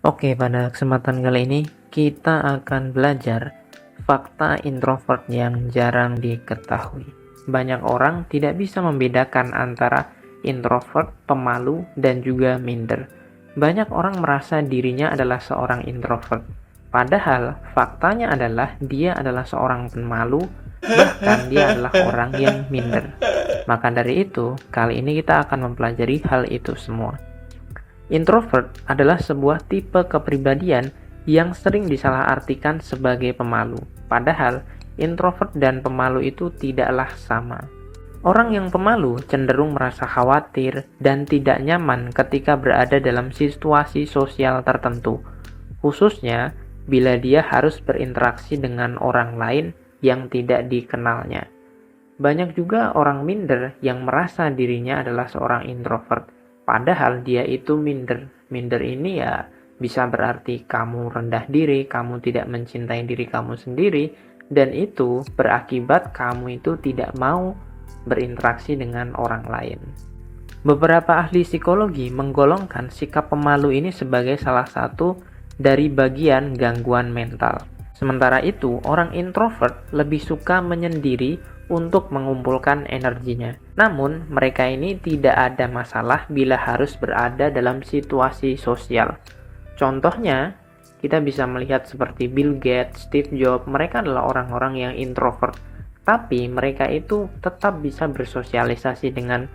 Oke, pada kesempatan kali ini kita akan belajar fakta introvert yang jarang diketahui. Banyak orang tidak bisa membedakan antara introvert, pemalu, dan juga minder. Banyak orang merasa dirinya adalah seorang introvert, padahal faktanya adalah dia adalah seorang pemalu, bahkan dia adalah orang yang minder. Maka dari itu, kali ini kita akan mempelajari hal itu semua. Introvert adalah sebuah tipe kepribadian yang sering disalahartikan sebagai pemalu. Padahal, introvert dan pemalu itu tidaklah sama. Orang yang pemalu cenderung merasa khawatir dan tidak nyaman ketika berada dalam situasi sosial tertentu, khususnya bila dia harus berinteraksi dengan orang lain yang tidak dikenalnya. Banyak juga orang minder yang merasa dirinya adalah seorang introvert, padahal dia itu minder. Minder ini ya bisa berarti kamu rendah diri, kamu tidak mencintai diri kamu sendiri, dan itu berakibat kamu itu tidak mau berinteraksi dengan orang lain. Beberapa ahli psikologi menggolongkan sikap pemalu ini sebagai salah satu dari bagian gangguan mental. Sementara itu, orang introvert lebih suka menyendiri untuk mengumpulkan energinya. Namun, mereka ini tidak ada masalah bila harus berada dalam situasi sosial. Contohnya, kita bisa melihat seperti Bill Gates, Steve Jobs, mereka adalah orang-orang yang introvert. Tapi mereka itu tetap bisa bersosialisasi dengan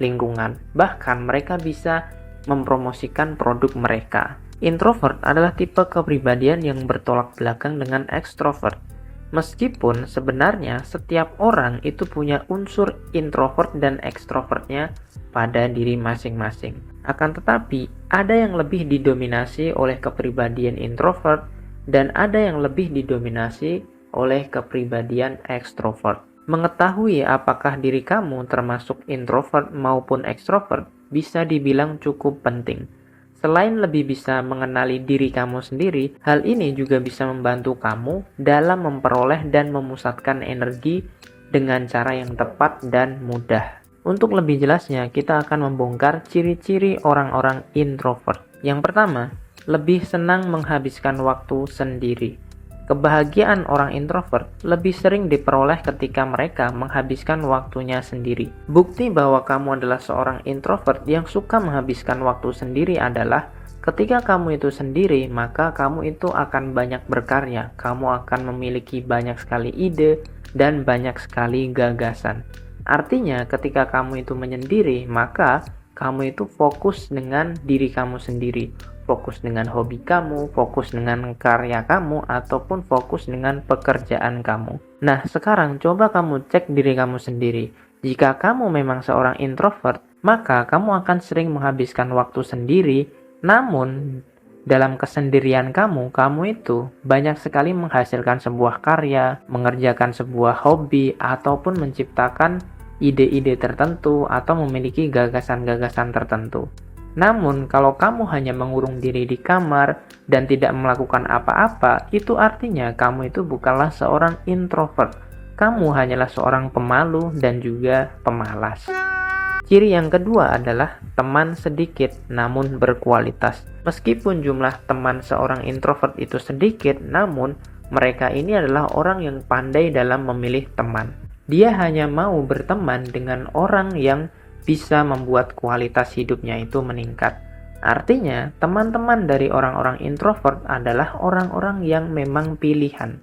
lingkungan. Bahkan mereka bisa mempromosikan produk mereka. Introvert adalah tipe kepribadian yang bertolak belakang dengan ekstrovert. Meskipun sebenarnya setiap orang itu punya unsur introvert dan ekstrovertnya pada diri masing-masing. Akan tetapi, ada yang lebih didominasi oleh kepribadian introvert dan ada yang lebih didominasi oleh kepribadian ekstrovert. Mengetahui apakah diri kamu termasuk introvert maupun ekstrovert bisa dibilang cukup penting. Selain lebih bisa mengenali diri kamu sendiri, hal ini juga bisa membantu kamu dalam memperoleh dan memusatkan energi dengan cara yang tepat dan mudah. Untuk lebih jelasnya, kita akan membongkar ciri-ciri orang-orang introvert. Yang pertama, lebih senang menghabiskan waktu sendiri. Kebahagiaan orang introvert lebih sering diperoleh ketika mereka menghabiskan waktunya sendiri. Bukti bahwa kamu adalah seorang introvert yang suka menghabiskan waktu sendiri adalah ketika kamu itu sendiri, maka kamu itu akan banyak berkarya. Kamu akan memiliki banyak sekali ide dan banyak sekali gagasan. Artinya, ketika kamu itu menyendiri, maka kamu itu fokus dengan diri kamu sendiri. Fokus dengan hobi kamu, fokus dengan karya kamu, ataupun fokus dengan pekerjaan kamu. Nah, sekarang coba kamu cek diri kamu sendiri. Jika kamu memang seorang introvert, maka kamu akan sering menghabiskan waktu sendiri, namun dalam kesendirian kamu itu banyak sekali menghasilkan sebuah karya, mengerjakan sebuah hobi, ataupun menciptakan ide-ide tertentu atau memiliki gagasan-gagasan tertentu. Namun, kalau kamu hanya mengurung diri di kamar dan tidak melakukan apa-apa, itu artinya kamu itu bukanlah seorang introvert. Kamu hanyalah seorang pemalu dan juga pemalas. Ciri yang kedua adalah teman sedikit namun berkualitas. Meskipun jumlah teman seorang introvert itu sedikit, namun mereka ini adalah orang yang pandai dalam memilih teman. Dia hanya mau berteman dengan orang yang bisa membuat kualitas hidupnya itu meningkat. Artinya, teman-teman dari orang-orang introvert adalah orang-orang yang memang pilihan.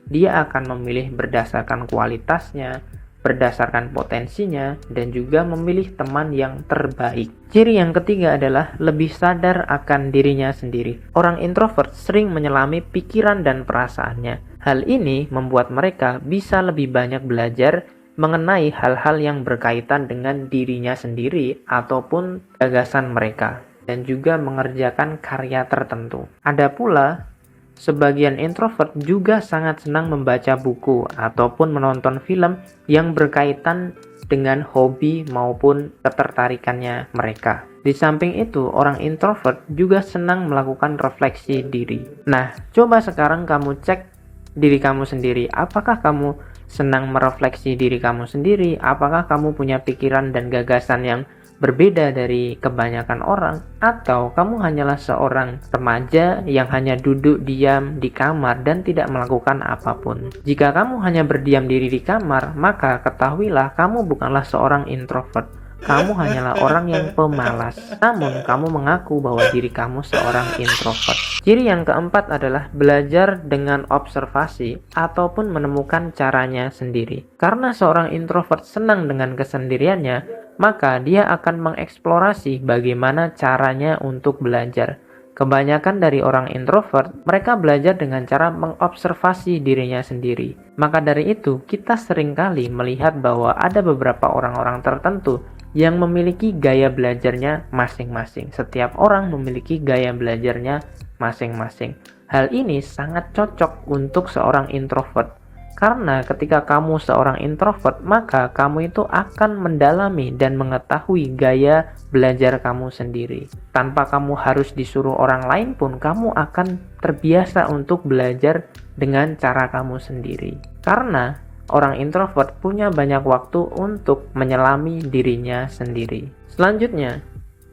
Dia akan memilih berdasarkan kualitasnya, berdasarkan potensinya, dan juga memilih teman yang terbaik. Ciri yang ketiga adalah lebih sadar akan dirinya sendiri. Orang introvert sering menyelami pikiran dan perasaannya. Hal ini membuat mereka bisa lebih banyak belajar mengenai hal-hal yang berkaitan dengan dirinya sendiri ataupun gagasan mereka, dan juga mengerjakan karya tertentu. Ada pula, sebagian introvert juga sangat senang membaca buku ataupun menonton film yang berkaitan dengan hobi maupun ketertarikannya mereka. Di samping itu, orang introvert juga senang melakukan refleksi diri. Nah, coba sekarang kamu cek diri kamu sendiri. Apakah kamu senang merefleksi diri kamu sendiri? Apakah kamu punya pikiran dan gagasan yang berbeda dari kebanyakan orang, atau kamu hanyalah seorang remaja yang hanya duduk diam di kamar dan tidak melakukan apapun. Jika kamu hanya berdiam diri di kamar, maka ketahuilah kamu bukanlah seorang introvert. Kamu hanyalah orang yang pemalas, namun kamu mengaku bahwa diri kamu seorang introvert. Ciri yang keempat adalah belajar dengan observasi ataupun menemukan caranya sendiri. Karena seorang introvert senang dengan kesendiriannya, maka dia akan mengeksplorasi bagaimana caranya untuk belajar. Kebanyakan dari orang introvert, mereka belajar dengan cara mengobservasi dirinya sendiri. Maka dari itu, kita seringkali melihat bahwa ada beberapa orang-orang tertentu yang memiliki gaya belajarnya masing-masing. Setiap orang memiliki gaya belajarnya masing-masing. Hal ini sangat cocok untuk seorang introvert. Karena ketika kamu seorang introvert, maka kamu itu akan mendalami dan mengetahui gaya belajar kamu sendiri. Tanpa kamu harus disuruh orang lain pun, kamu akan terbiasa untuk belajar dengan cara kamu sendiri. Karena orang introvert punya banyak waktu untuk menyelami dirinya sendiri. Selanjutnya,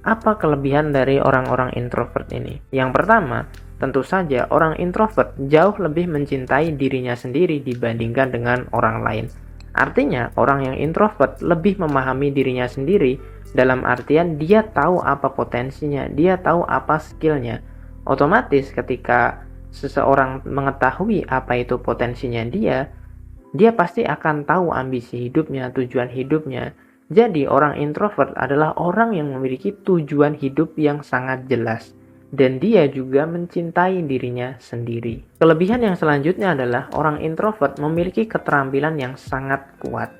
apa kelebihan dari orang-orang introvert ini? Yang pertama, tentu saja orang introvert jauh lebih mencintai dirinya sendiri dibandingkan dengan orang lain. Artinya, orang yang introvert lebih memahami dirinya sendiri dalam artian dia tahu apa potensinya, dia tahu apa skillnya. Otomatis ketika seseorang mengetahui apa itu potensinya dia pasti akan tahu ambisi hidupnya, tujuan hidupnya. Jadi orang introvert adalah orang yang memiliki tujuan hidup yang sangat jelas. Dan dia juga mencintai dirinya sendiri. Kelebihan yang selanjutnya adalah orang introvert memiliki keterampilan yang sangat kuat.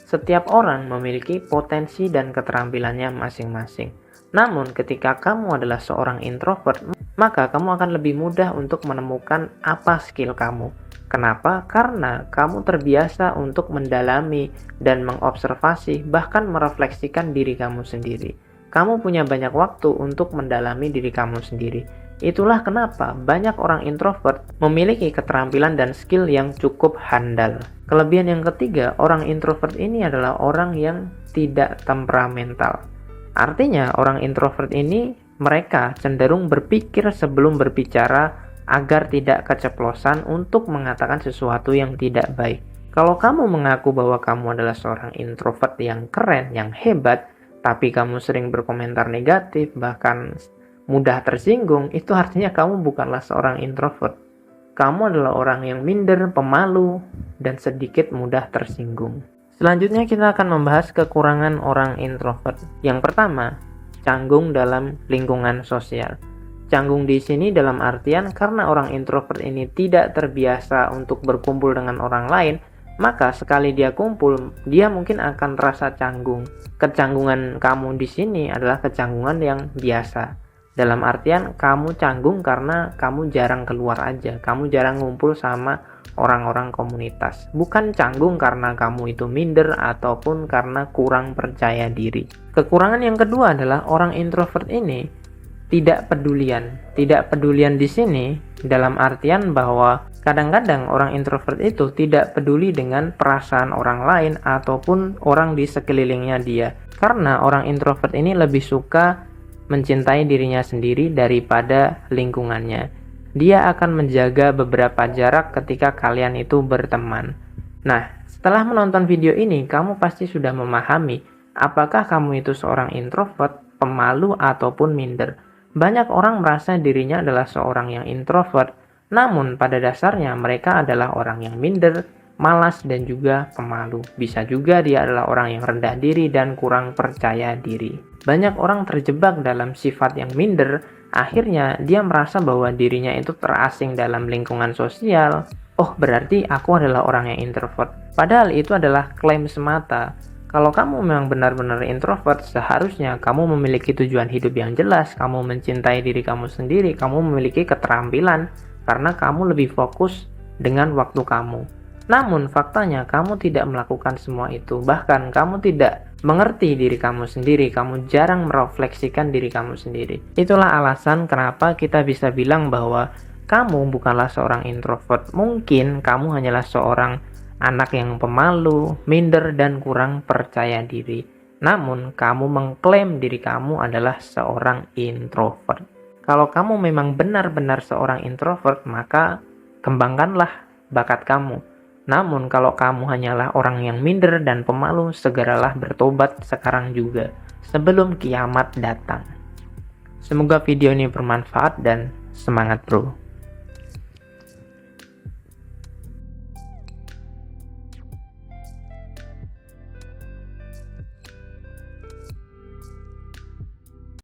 Setiap orang memiliki potensi dan keterampilannya masing-masing. Namun ketika kamu adalah seorang introvert, maka kamu akan lebih mudah untuk menemukan apa skill kamu. Kenapa? Karena kamu terbiasa untuk mendalami dan mengobservasi, bahkan merefleksikan diri kamu sendiri. Kamu punya banyak waktu untuk mendalami diri kamu sendiri. Itulah kenapa banyak orang introvert memiliki keterampilan dan skill yang cukup handal. Kelebihan yang ketiga, orang introvert ini adalah orang yang tidak temperamental. Artinya, orang introvert ini mereka cenderung berpikir sebelum berbicara agar tidak keceplosan untuk mengatakan sesuatu yang tidak baik. Kalau kamu mengaku bahwa kamu adalah seorang introvert yang keren, yang hebat, tapi kamu sering berkomentar negatif, bahkan mudah tersinggung, itu artinya kamu bukanlah seorang introvert. Kamu adalah orang yang minder, pemalu, dan sedikit mudah tersinggung. Selanjutnya kita akan membahas kekurangan orang introvert. Yang pertama, canggung dalam lingkungan sosial. Canggung di sini dalam artian karena orang introvert ini tidak terbiasa untuk berkumpul dengan orang lain, maka sekali dia kumpul, dia mungkin akan terasa canggung. Kecanggungan kamu di sini adalah kecanggungan yang biasa. Dalam artian kamu canggung karena kamu jarang keluar aja, kamu jarang ngumpul sama orang-orang komunitas. Bukan canggung karena kamu itu minder ataupun karena kurang percaya diri. Kekurangan yang kedua adalah orang introvert ini tidak pedulian. Tidak pedulian di sini dalam artian bahwa kadang-kadang orang introvert itu tidak peduli dengan perasaan orang lain ataupun orang di sekelilingnya dia. Karena orang introvert ini lebih suka mencintai dirinya sendiri daripada lingkungannya. Dia akan menjaga beberapa jarak ketika kalian itu berteman. Nah, setelah menonton video ini, kamu pasti sudah memahami apakah kamu itu seorang introvert, pemalu, ataupun minder. Banyak orang merasa dirinya adalah seorang yang introvert, namun pada dasarnya mereka adalah orang yang minder, malas, dan juga pemalu. Bisa juga dia adalah orang yang rendah diri dan kurang percaya diri. Banyak orang terjebak dalam sifat yang minder, akhirnya dia merasa bahwa dirinya itu terasing dalam lingkungan sosial. Oh, berarti aku adalah orang yang introvert. Padahal itu adalah klaim semata. Kalau kamu memang benar-benar introvert, seharusnya kamu memiliki tujuan hidup yang jelas, kamu mencintai diri kamu sendiri, kamu memiliki keterampilan, karena kamu lebih fokus dengan waktu kamu. Namun faktanya kamu tidak melakukan semua itu, bahkan kamu tidak mengerti diri kamu sendiri, kamu jarang merefleksikan diri kamu sendiri. Itulah alasan kenapa kita bisa bilang bahwa kamu bukanlah seorang introvert. Mungkin kamu hanyalah seorang anak yang pemalu, minder, dan kurang percaya diri. Namun, kamu mengklaim diri kamu adalah seorang introvert. Kalau kamu memang benar-benar seorang introvert, maka kembangkanlah bakat kamu. Namun, kalau kamu hanyalah orang yang minder dan pemalu, segeralah bertobat sekarang juga, sebelum kiamat datang. Semoga video ini bermanfaat dan semangat bro.